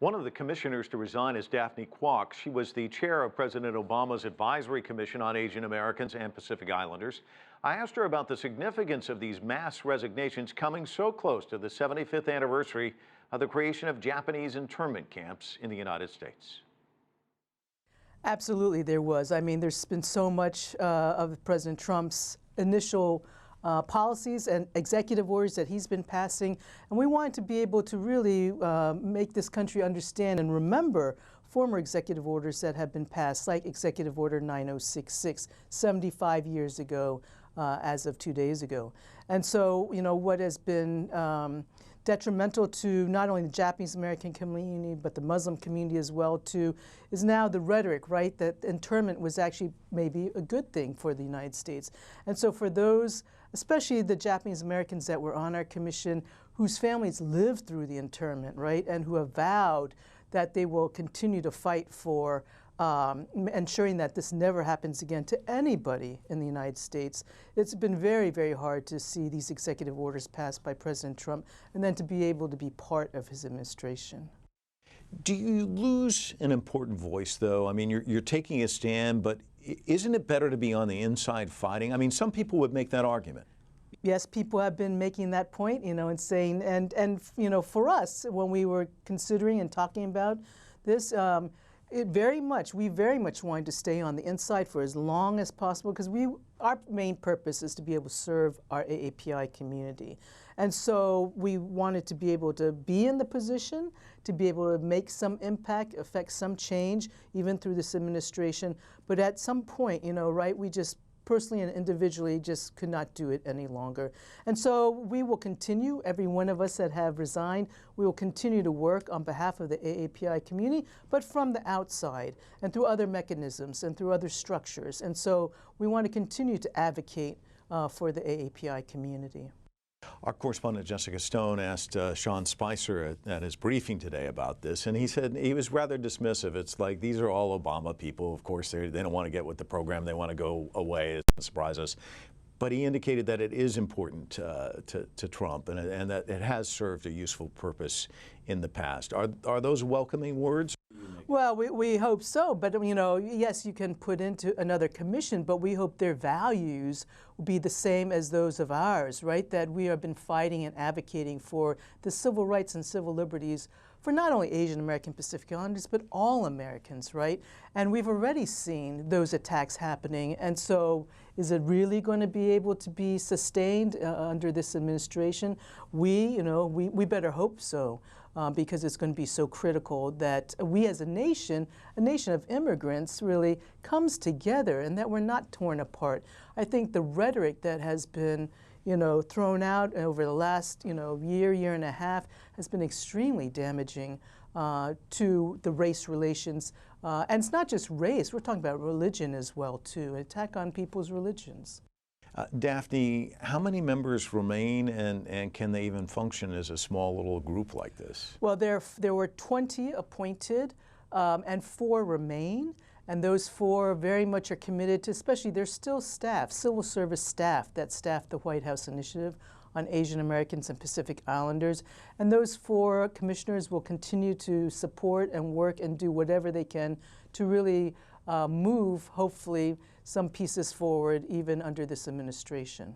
One of the commissioners to resign is Daphne Kwok. She was the chair of President Obama's Advisory Commission on Asian Americans and Pacific Islanders. I asked her about the significance of these mass resignations coming so close to the 75th anniversary of the creation of Japanese internment camps in the United States. Absolutely, there was. I mean, there's been so much of President Trump's initial policies and executive orders that he's been passing, and we wanted to be able to really make this country understand and remember former executive orders that have been passed, like Executive Order 9066, 75 years ago, as of 2 days ago. And so, you know, what has been detrimental to not only the Japanese American community, but the Muslim community as well, too, is now the rhetoric, right, that internment was actually maybe a good thing for the United States. And so for those, especially the Japanese Americans that were on our commission, whose families lived through the internment, right, and who have vowed that they will continue to fight for ensuring that this never happens again to anybody in the United States. It's been very, very hard to see these executive orders passed by President Trump and then to be able to be part of his administration. Do you lose an important voice, though? I mean, you're taking a stand, but isn't it better to be on the inside fighting? I mean, some people would make that argument. Yes, people have been making that point, you know, and saying, and you know, for us, when we were considering and talking about this, we very much wanted to stay on the inside for as long as possible, because our main purpose is to be able to serve our AAPI community. And so we wanted to be able to be in the position, to be able to make some impact, affect some change, even through this administration. But at some point, you know, right, we just personally and individually just could not do it any longer. And so we will continue, every one of us that have resigned, we will continue to work on behalf of the AAPI community, but from the outside and through other mechanisms and through other structures. And so we want to continue to advocate for the AAPI community. Our correspondent Jessica Stone asked Sean Spicer at his briefing today about this, and he said he was rather dismissive. It's like, these are all Obama people. Of course, they don't want to get with the program. They want to go away. It doesn't surprise us. But he indicated that it is important to Trump and that it has served a useful purpose in the past. Are those welcoming words? Well, we hope so, but you know, yes, you can put into another commission, but we hope their values will be the same as those of ours, right? That we have been fighting and advocating for the civil rights and civil liberties for not only Asian American Pacific Islanders, but all Americans, right? And we've already seen those attacks happening, and so is it really going to be able to be sustained under this administration? We better hope so. Because it's going to be so critical that we as a nation of immigrants, really comes together and that we're not torn apart. I think the rhetoric that has been, you know, thrown out over the last, you know, year and a half has been extremely damaging to the race relations. And it's not just race, we're talking about religion as well, too, an attack on people's religions. Daphne, how many members remain, and can they even function as a small little group like this? Well, there were 20 appointed and 4 remain, and those 4 very much are committed to, especially there's still staff, civil service staff that staff the White House Initiative on Asian Americans and Pacific Islanders, and those 4 commissioners will continue to support and work and do whatever they can to really move, hopefully, some pieces forward even under this administration.